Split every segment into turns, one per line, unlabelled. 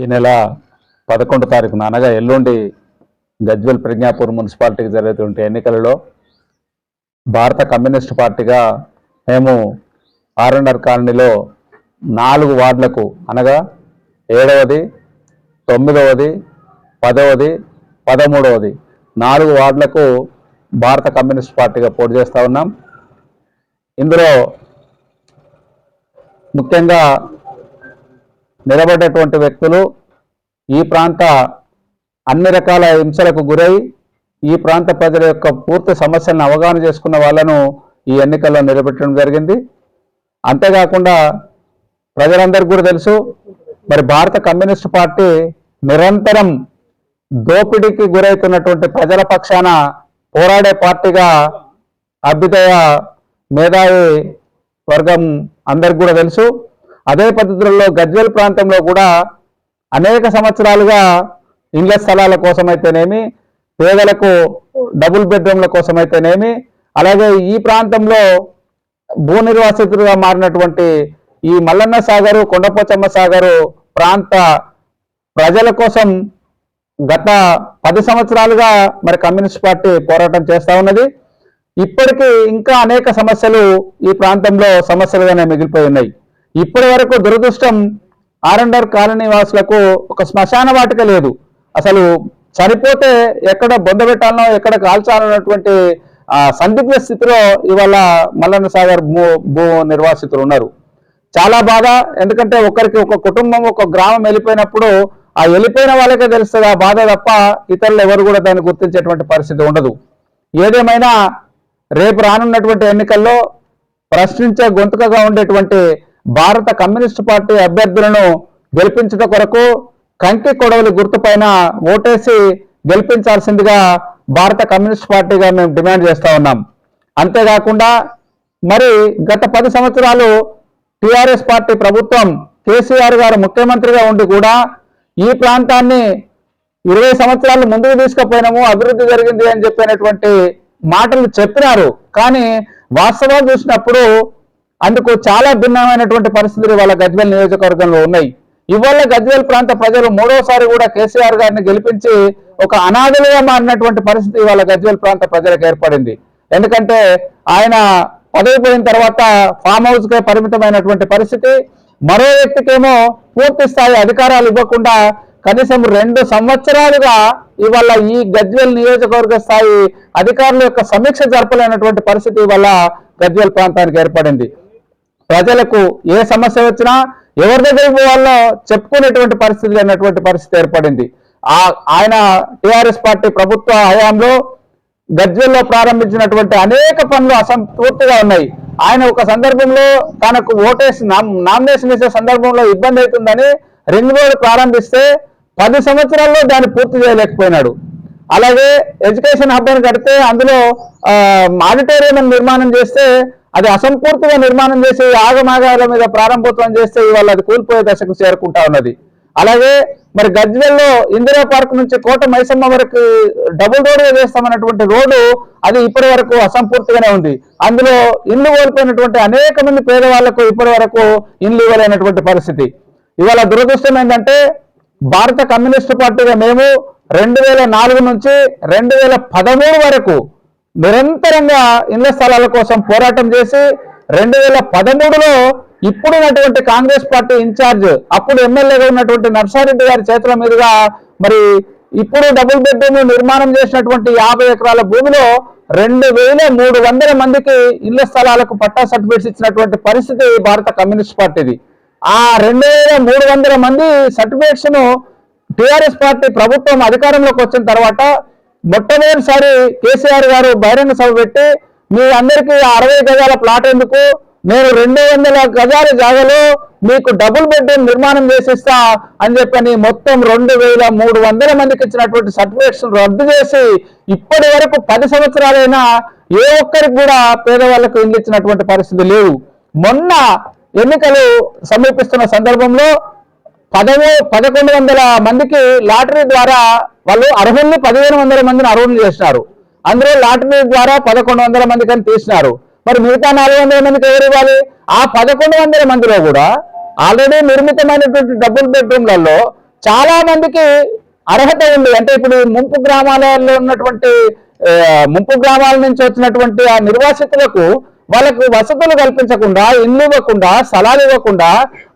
ఈ నెల 11 తారీఖున అనగా ఎల్లుండి గజ్వేల్ ప్రజ్ఞాపూర్ మున్సిపాలిటీకి జరుగుతున్న ఎన్నికలలో భారత కమ్యూనిస్ట్ పార్టీగా మేము ఆర్ఎన్ఆర్ కాలనీలో 4 వార్డులకు అనగా 7వది 9వది 10వది 13వది 4 వార్డులకు భారత కమ్యూనిస్ట్ పార్టీగా పోటీ చేస్తూ ఉన్నాం. ఇందులో ముఖ్యంగా నిలబడేటువంటి వ్యక్తులు ఈ ప్రాంత అన్ని రకాల హింసలకు గురై ఈ ప్రాంత ప్రజల యొక్క పూర్తి సమస్యలను అవగాహన చేసుకున్న వాళ్ళను ఈ ఎన్నికల్లో నిలబెట్టడం జరిగింది. అంతేకాకుండా ప్రజలందరికీ కూడా తెలుసు, మరి భారత కమ్యూనిస్ట్ పార్టీ నిరంతరం దోపిడీకి గురవుతున్నటువంటి ప్రజల పక్షాన పోరాడే పార్టీగా అభ్యుదయ మేధావి వర్గం అందరికి కూడా తెలుసు. అదే పద్ధతుల్లో గజ్వేల్ ప్రాంతంలో కూడా అనేక సంవత్సరాలుగా ఇండ్ల స్థలాల కోసమైతేనేమి, పేదలకు డబుల్ బెడ్రూమ్ల కోసమైతేనేమి, అలాగే ఈ ప్రాంతంలో భూ నిర్వాసితులుగా మారినటువంటి ఈ మల్లన్న సాగరు, కొండపోచమ్మ సాగరు ప్రాంత ప్రజల కోసం గత 10 సంవత్సరాలుగా మరి కమ్యూనిస్ట్ పార్టీ పోరాటం చేస్తూ ఉన్నది. ఇప్పటికీ ఇంకా అనేక సమస్యలు ఈ ప్రాంతంలో సమస్యలుగానే మిగిలిపోయి ఉన్నాయి. ఇప్పటి వరకు దురదృష్టం ఆర్ఎన్ఆర్ కాలనీ వాసులకు ఒక శ్మశాన వాటిక లేదు. అసలు చనిపోతే ఎక్కడ బొందబెట్టాలనో ఎక్కడ కాల్చాలన్నటువంటి సందిగ్ధ స్థితిలో ఇవాళ మల్లన్న సాగర్ భూ నిర్వాసితులు ఉన్నారు. చాలా బాధ. ఎందుకంటే ఒకరికి ఒక కుటుంబం ఒక గ్రామం వెళ్ళిపోయినప్పుడు ఆ వెళ్ళిపోయిన వాళ్ళకే తెలుస్తుంది ఆ బాధ తప్ప ఇతరులు ఎవరు కూడా దాన్ని గుర్తించేటువంటి పరిస్థితి ఉండదు. ఏదేమైనా రేపు రానున్నటువంటి ఎన్నికల్లో ప్రశ్నించే గొంతుకగా ఉండేటువంటి భారత కమ్యూనిస్ట్ పార్టీ అభ్యర్థులను గెలిపించడం కొరకు కంకి కొడవలి గుర్తుపైన ఓటేసి గెలిపించాల్సిందిగా భారత కమ్యూనిస్ట్ పార్టీగా మేము డిమాండ్ చేస్తూ ఉన్నాం. అంతేకాకుండా మరి గత 10 సంవత్సరాలు టిఆర్ఎస్ పార్టీ ప్రభుత్వం కేసీఆర్ గారు ముఖ్యమంత్రిగా ఉండి కూడా ఈ ప్రాంతాన్ని 20 సంవత్సరాలు ముందుకు తీసుకుపోయినాము, అభివృద్ధి జరిగింది అని చెప్పినటువంటి మాటలు చెప్పినారు. కానీ వాస్తవాలు చూసినప్పుడు అందుకు చాలా భిన్నమైనటువంటి పరిస్థితులు ఇవాళ గజ్వేల్ నియోజకవర్గంలో ఉన్నాయి. ఇవాళ గజ్వేల్ ప్రాంత ప్రజలు 3వసారి కూడా కేసీఆర్ గారిని గెలిపించి ఒక అనాథలుగా మారినటువంటి పరిస్థితి ఇవాళ గజ్వేల్ ప్రాంత ప్రజలకు ఏర్పడింది. ఎందుకంటే ఆయన పదవి పోయిన తర్వాత ఫామ్ హౌస్కే పరిమితమైనటువంటి పరిస్థితి. మరో వ్యక్తికేమో పూర్తి స్థాయి అధికారాలు ఇవ్వకుండా కనీసం 2 సంవత్సరాలుగా ఇవాళ ఈ గజ్వేల్ నియోజకవర్గ స్థాయి అధికారుల యొక్క సమీక్ష జరపలేనటువంటి పరిస్థితి ఇవాళ గజ్వేల్ ప్రాంతానికి ఏర్పడింది. ప్రజలకు ఏ సమస్య వచ్చినా ఎవరి దగ్గరికి పోవాలో చెప్పుకునేటువంటి పరిస్థితి లేనటువంటి పరిస్థితి ఏర్పడింది. ఆయన టిఆర్ఎస్ పార్టీ ప్రభుత్వ హయాంలో గజ్వేల్లో ప్రారంభించినటువంటి అనేక పనులు అసంపూర్తిగా ఉన్నాయి. ఆయన ఒక సందర్భంలో తనకు ఓటేసి నామినేషన్ ఇచ్చే సందర్భంలో ఇబ్బంది అవుతుందని రింగ్ రోడ్ ప్రారంభిస్తే 10 సంవత్సరాల్లో దాన్ని పూర్తి చేయలేకపోయినాడు. అలాగే ఎడ్యుకేషన్ హబ్ అని కడితే అందులో ఆడిటోరియం నిర్మాణం చేస్తే అది అసంపూర్తిగా నిర్మాణం చేసి ఆగమాగాల మీద ప్రారంభోత్సవం చేస్తే ఇవాళ అది కూలిపోయే దశకు చేరుకుంటా ఉన్నది. అలాగే మరి గజ్వేల్లో ఇందిరా పార్క్ నుంచి కోట మైసమ్మ వరకు డబుల్ రోడ్గా చేస్తామన్నటువంటి రోడ్డు అది ఇప్పటి వరకు అసంపూర్తిగానే ఉంది. అందులో ఇల్లు కోల్పోయినటువంటి అనేక మంది పేదవాళ్లకు ఇప్పటి వరకు ఇల్లు ఇవ్వలేనటువంటి పరిస్థితి. ఇవాళ దురదృష్టం ఏంటంటే భారత కమ్యూనిస్ట్ పార్టీగా మేము 2004 నుంచి 2013 వరకు నిరంతరంగా ఇళ్ల స్థలాల కోసం పోరాటం చేసి 2013లో ఇప్పుడున్నటువంటి కాంగ్రెస్ పార్టీ ఇన్ఛార్జ్ అప్పుడు ఎమ్మెల్యేగా ఉన్నటువంటి నర్సారెడ్డి గారి చేతుల మీదుగా మరి ఇప్పుడు డబుల్ బెడ్రూమ్ నిర్మాణం చేసినటువంటి 50 ఎకరాల భూమిలో 2300 మందికి ఇళ్ల స్థలాలకు పట్టా సర్టిఫికేట్స్ ఇచ్చినటువంటి పరిస్థితి భారత కమ్యూనిస్ట్ పార్టీది. ఆ 2300 మంది సర్టిఫికేట్స్ ను టిఆర్ఎస్ పార్టీ ప్రభుత్వం అధికారంలోకి వచ్చిన తర్వాత మొట్టమొదటిసారి కేసీఆర్ గారు బహిరంగ సభ పెట్టి మీ అందరికీ 60 గజాల ప్లాట్ ఎందుకు, నేను 200 గజాల జాగాలో మీకు డబుల్ బెడ్రూమ్ నిర్మాణం చేసిస్తా అని చెప్పని మొత్తం 2300 మందికి ఇచ్చినటువంటి సర్టిఫికేట్స్ రద్దు చేసి ఇప్పటి వరకు 10 సంవత్సరాలైనా ఏ ఒక్కరికి కూడా పేదవాళ్లకు ఇల్లు ఇచ్చినటువంటి పరిస్థితి లేవు. మొన్న ఎన్నికలు సమీపిస్తున్న సందర్భంలో 1100 మందికి లాటరీ ద్వారా వాళ్ళు అర్హుల్ని 1500 మందిని అర్హులు చేసినారు. అందులో లాటరీ ద్వారా 1100 మందికి అని తీసినారు. మరి మిగతా 400 మందికి ఎవరు ఇవ్వాలి? ఆ 1100 మందిలో కూడా ఆల్రెడీ నిర్మితమైనటువంటి డబుల్ బెడ్రూమ్లలో చాలా మందికి అర్హత ఉంది. అంటే ఇప్పుడు ముంపు గ్రామాలలో ఉన్నటువంటి ముంపు గ్రామాల నుంచి వచ్చినటువంటి ఆ నిర్వాసితులకు వాళ్ళకు వసతులు కల్పించకుండా, ఇల్లు ఇవ్వకుండా, స్థలాలు ఇవ్వకుండా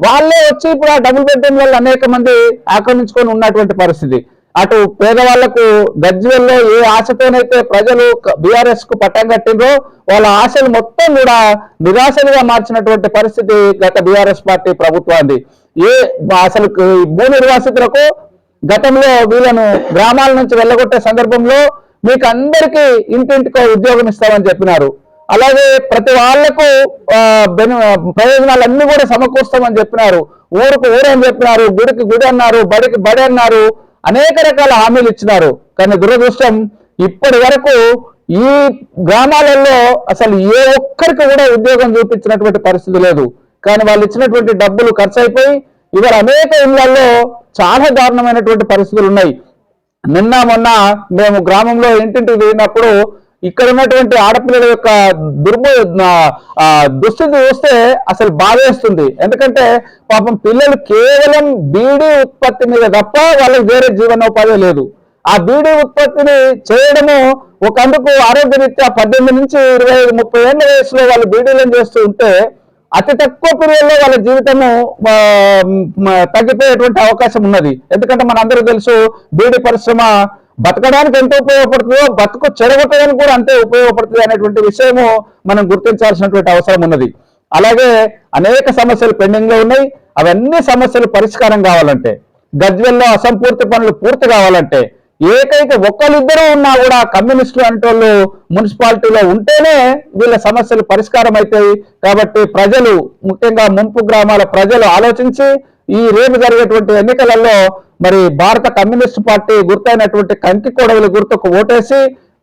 వాళ్ళే వచ్చి ఇప్పుడు ఆ డబుల్ బెడ్రూమ్ వల్ల అనేక మంది ఆక్రమించుకొని ఉన్నటువంటి పరిస్థితి. అటు పేదవాళ్లకు గజ్వేల్లో ఏ ఆశతోనైతే ప్రజలు బీఆర్ఎస్ కు పట్టం కట్టిందో వాళ్ళ ఆశలు మొత్తం కూడా నిరాశలుగా మార్చినటువంటి పరిస్థితి గత బీఆర్ఎస్ పార్టీ ప్రభుత్వాన్ని. అసలు భూ నిర్వాసితులకు గతంలో వీళ్ళను గ్రామాల నుంచి వెళ్ళగొట్టే సందర్భంలో మీకు అందరికీ ఇంటింటికో ఉద్యోగం ఇస్తామని చెప్పినారు. అలాగే ప్రతి వాళ్లకు ప్రయోజనాలన్నీ కూడా సమకూరుస్తామని చెప్పినారు. ఊరుకు ఊరని చెప్పినారు, గుడికి గుడి అన్నారు, బడికి బడి అన్నారు, అనేక రకాల హామీలు ఇచ్చినారు. కానీ దురదృష్టం ఇప్పటి వరకు ఈ గ్రామాలలో అసలు ఏ ఒక్కరికి కూడా ఉద్యోగం చూపించినటువంటి పరిస్థితి లేదు. కానీ వాళ్ళు ఇచ్చినటువంటి డబ్బులు ఖర్చు అయిపోయి ఇవాళ అనేక ఇళ్లలో చాలా దారుణమైనటువంటి పరిస్థితులు ఉన్నాయి. నిన్న మొన్న మేము గ్రామంలో ఇంటింటికి వెళ్ళినప్పుడు ఇక్కడ ఉన్నటువంటి ఆడపిల్లల యొక్క దుస్థితి చూస్తే అసలు బాధేస్తుంది. ఎందుకంటే పాపం పిల్లలు కేవలం బీడీ ఉత్పత్తి మీద తప్ప వాళ్ళకి వేరే జీవనోపాధి లేదు. ఆ బీడీ ఉత్పత్తిని చేయడము ఒకందుకు ఆరోగ్యరీత్యా 18 నుంచి 25-30 ఏళ్ల వయసులో వాళ్ళు బీడీలను చేస్తూ ఉంటే అతి తక్కువ పీరియడ్లో వాళ్ళ జీవితము తగ్గిపోయేటువంటి అవకాశం ఉన్నది. ఎందుకంటే మనందరూ తెలుసు బీడీ పరిశ్రమ బతకడానికి ఎంత ఉపయోగపడుతుందో బతుకు చెడగొట్టడానికి కూడా అంతే ఉపయోగపడుతుంది అనేటువంటి విషయము మనం గుర్తించాల్సినటువంటి అవసరం ఉన్నది. అలాగే అనేక సమస్యలు పెండింగ్ లో ఉన్నాయి. అవన్నీ సమస్యలు పరిష్కారం కావాలంటే, గజ్వేల్లో అసంపూర్తి పనులు పూర్తి కావాలంటే, ఏకైక ఒక్కరిద్దరూ ఉన్నా కూడా కమ్యూనిస్టులు అంటోళ్ళు మున్సిపాలిటీలో ఉంటేనే వీళ్ళ సమస్యలు పరిష్కారం అవుతాయి. కాబట్టి ప్రజలు, ముఖ్యంగా ముంపు గ్రామాల ప్రజలు ఆలోచించి ఈ రేపు జరిగేటువంటి ఎన్నికలలో మరి భారత కమ్యూనిస్టు పార్టీ గుర్తైనటువంటి కంకి కొడవలి గుర్తుకు ఓటేసి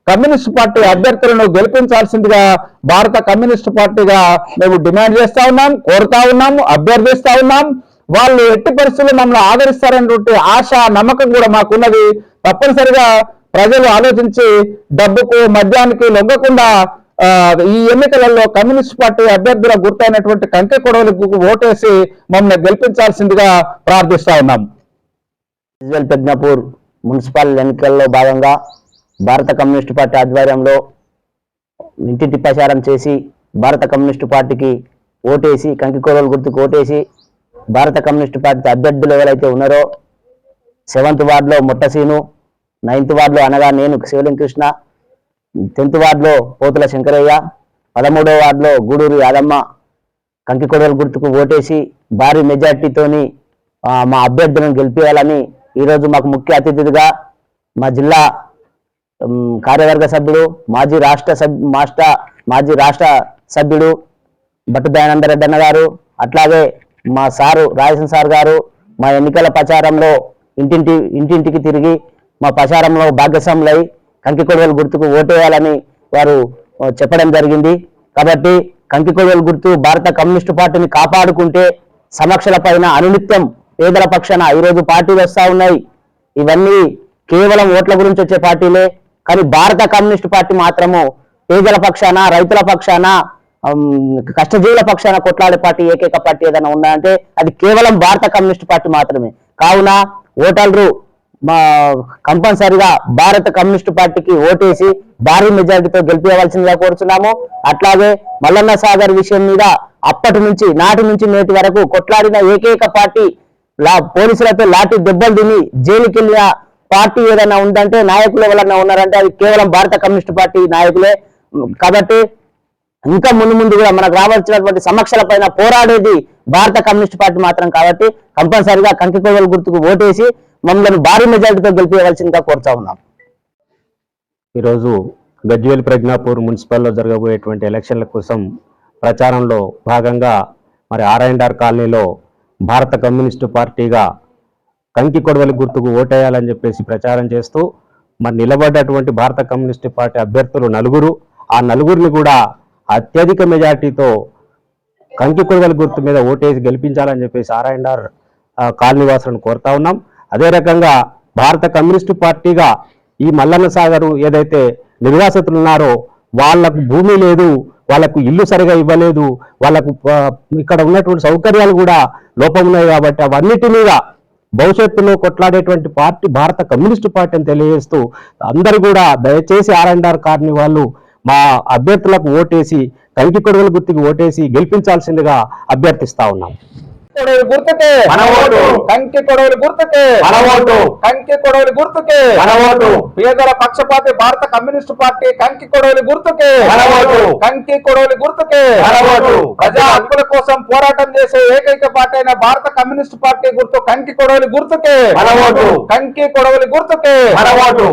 కమ్యూనిస్టు పార్టీ అభ్యర్థులను గెలిపించాల్సిందిగా భారత కమ్యూనిస్టు పార్టీగా మేము డిమాండ్ చేస్తా ఉన్నాం, కోరుతా ఉన్నాము, అభ్యర్థిస్తా ఉన్నాం. వాళ్ళు ఎట్టి పరిస్థితుల్లో మమ్మల్ని ఆదరిస్తారనేటువంటి ఆశ, నమ్మకం కూడా మాకున్నది. తప్పనిసరిగా ప్రజలు ఆలోచించి డబ్బుకు మద్యానికి లొంగకుండా ఈ ఎన్నికలలో కమ్యూనిస్ట్ పార్టీ అభ్యర్థుల గుర్తైనటువంటి కంకి కొడవలికి ఓటేసి మమ్మల్ని గెలిపించాల్సిందిగా ప్రార్థిస్తా ఉన్నాం.
గజ్వేల్ పెద్నాపూర్ మున్సిపల్ ఎన్నికల్లో భాగంగా భారత కమ్యూనిస్టు పార్టీ ఆధ్వర్యంలో ఇంటింటి ప్రచారం చేసి భారత కమ్యూనిస్టు పార్టీకి ఓటేసి కంకి కొడవలి గుర్తుకు ఓటేసి భారత కమ్యూనిస్టు పార్టీ అభ్యర్థులు ఎవరైతే ఉన్నారో 7th వార్డులో ముట్టసీను, 9th వార్డులో అనగా నేను శివలింకృష్ణ, 10th వార్డులో పోతుల శంకరయ్య, 13వ వార్డులో గూడూరు యాదమ్మ కంకి కొడవలి గుర్తుకు ఓటేసి భారీ మెజార్టీతోని మా అభ్యర్థులను గెలిపేయాలని ఈరోజు మాకు ముఖ్య అతిథిగా మా జిల్లా కార్యవర్గ సభ్యుడు, మాజీ రాష్ట్ర సభ్యుడు భట్టు దయానందరెడ్డి అన్న గారు, అట్లాగే మా సారు రాజేశన్ సార్ గారు మా ఎన్నికల ప్రచారంలో ఇంటింటికి తిరిగి మా ప్రచారంలో భాగస్వాములై కంకి కొడవలి గుర్తుకు ఓటేయాలని వారు చెప్పడం జరిగింది. కాబట్టి కంకి కొడవలి గుర్తు భారత కమ్యూనిస్టు పార్టీని కాపాడుకుంటే సమస్యల పైన అనునిత్యం పేదల పక్షాన ఈరోజు పార్టీలు వస్తూ ఉన్నాయి. ఇవన్నీ కేవలం ఓట్ల గురించి వచ్చే పార్టీలే. కానీ భారత కమ్యూనిస్టు పార్టీ మాత్రము పేదల పక్షాన, రైతుల పక్షాన, కష్టజీవుల పక్షాన కొట్లాడే పార్టీ ఏకైక పార్టీ ఏదైనా ఉన్నాయంటే అది కేవలం భారత కమ్యూనిస్టు పార్టీ మాత్రమే. కావున ఓటర్లు కంపల్సరిగా భారత కమ్యూనిస్టు పార్టీకి ఓటేసి భారీ మెజారిటీతో గెలిపించవలసిందిగా కోరుతున్నాము. అట్లాగే మల్లన్న సాగర్ విషయం మీద నాటి నుంచి నేటి వరకు కొట్లాడిన ఏకైక పార్టీ, పోలీసులతో లాఠీ దెబ్బలు తిని జైలుకి వెళ్ళిన పార్టీ ఏదైనా ఉందంటే, నాయకులు ఎవరన్నా ఉన్నారంటే అది కేవలం భారత కమ్యూనిస్టు పార్టీ నాయకులే. కాబట్టి ఇంకా ముందు కూడా మనకు రావాల్సినటువంటి సమస్యల పైన పోరాడేది భారత కమ్యూనిస్టు పార్టీ మాత్రం. కాబట్టి కంపల్సరిగా కంకి కొడవలి గుర్తుకు ఓటేసి మమ్మల్ని భారీ మెజారిటీతో గెలిపించవలసిందిగా కోరుతా ఉన్నాం.
ఈరోజు గజ్వేల్ ప్రజ్ఞాపూర్ మున్సిపల్లో జరగబోయేటువంటి ఎలక్షన్ల కోసం ప్రచారంలో భాగంగా మరి R&R కాలనీలో భారత కమ్యూనిస్టు పార్టీగా కంకి కొడవలి గుర్తుకు ఓటేయాలని చెప్పేసి ప్రచారం చేస్తూ మరి నిలబడ్డటువంటి భారత కమ్యూనిస్టు పార్టీ అభ్యర్థులు 9, ఆ 9ని కూడా అత్యధిక మెజార్టీతో కంకి కొడవలి గుర్తు మీద ఓటేసి గెలిపించాలని చెప్పేసి R&R కాలనీ వాసులను కోరుతా ఉన్నాం. అదే రకంగా భారత కమ్యూనిస్టు పార్టీగా ఈ మల్లన్న సాగరు ఏదైతే నిర్వాసితులు ఉన్నారో వాళ్లకు భూమి లేదు, వాళ్ళకు ఇల్లు సరిగా ఇవ్వలేదు, వాళ్ళకు ఇక్కడ ఉన్నటువంటి సౌకర్యాలు కూడా లోపం ఉన్నాయి. కాబట్టి అవన్నిటి మీద భవిష్యత్తులో కొట్లాడేటువంటి పార్టీ భారత కమ్యూనిస్టు పార్టీ అని తెలియజేస్తూ అందరూ కూడా దయచేసి ఆర్ఎండ్ఆర్ కాలనీ వాళ్ళు మా అభ్యర్థులకు ఓటేసి కంకి కొడవలి గుర్తుకి ఓటేసి గెలిపించాల్సిందిగా అభ్యర్థిస్తా ఉన్నాం.
కొడవలి గుర్తుకే
మన ఓటు.
కంకి కొడవలి గుర్తుకే
మన ఓటు.
కంకి కొడవలి గుర్తుకే
మన ఓటు.
పేదల పక్షపాతి భారత కమ్యూనిస్టు పార్టీ కంకి కొడవలి గుర్తుకే
మన ఓటు.
కంకి కొడవలి గుర్తుకే
మన ఓటు.
ప్రజా హక్కుల కోసం పోరాటం చేసే ఏకైక పార్టీ అయిన భారత కమ్యూనిస్టు పార్టీ గుర్తు కంకి కొడవలి గుర్తుకే
మన ఓటు.
కంకి కొడవలి గుర్తుకే
మన ఓటు.